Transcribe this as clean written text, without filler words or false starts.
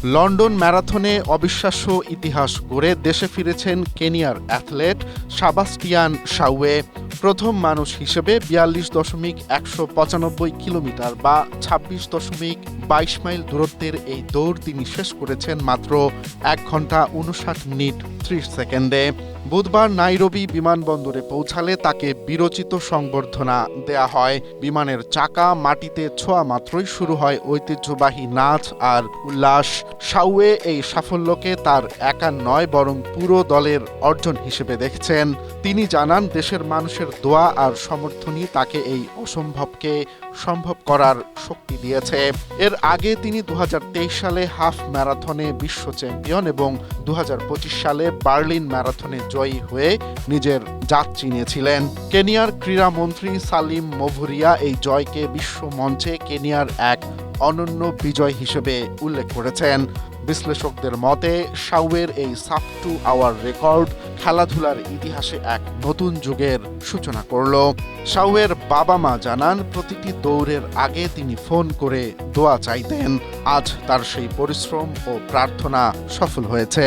London ম্যারাথনে অবিশ্বাস্য ইতিহাস গড়ে দেশে ফিরেছেন কেনিয়ার অ্যাথলেট সেবাস্টিয়ান শাওয়ে। প্রথম মানুষ হিসেবে ৪২.১৯৫ কিলোমিটার বা ২৬.২২ মাইল দূরত্বের এই দৌড় তিনি শেষ করেছেন মাত্র ১ ঘন্টা ৫৯ মিনিট ৩০ সেকেন্ডে। বুধবার নাইরোবি বিমানবন্দরে পৌঁছালে তাকে বীরোচিত সংবর্ধনা দেয়া হয়। বিমানের চাকা মাটিতে ছোঁয়া মাত্রই শুরু হয় ঐতিহ্যবাহী নাচ আর উল্লাস। শাওয়ে এই সাফল্যকে তার একা নয় বরং পুরো দলের অর্জন হিসেবে দেখছেন। তিনি জানান, দেশের মানুষের দোয়া আর সমর্থনই তাকে এই অসম্ভবকে সম্ভব করার শক্তি দিয়েছে। এর আগে তিনি ২০২৩ সালে হাফ ম্যারাথনে বিশ্ব চ্যাম্পিয়ন এবং ২০২৫ সালে বার্লিন ম্যারাথনে জয়ী হয়ে নিজের জাত চিনিয়েছিলেন। কেনিয়ার ক্রীড়ামন্ত্রী সালিম মভুরিয়া এই জয়কে বিশ্ব মঞ্চে কেনিয়ার এক অনন্য বিজয় হিসেবে উল্লেখ করেছেন। বিশ্লেষকদের মতে শাওয়ের এই সাব 2 আওয়ার রেকর্ড খেলাধুলার ইতিহাসে এক নতুন যুগের সূচনা করল। শাওয়ের বাবা মা জানান, প্রতিটি দৌড়ের আগে তিনি ফোন করে দোয়া চাইতেন। আজ তার সেই পরিশ্রম ও প্রার্থনা সফল হয়েছে।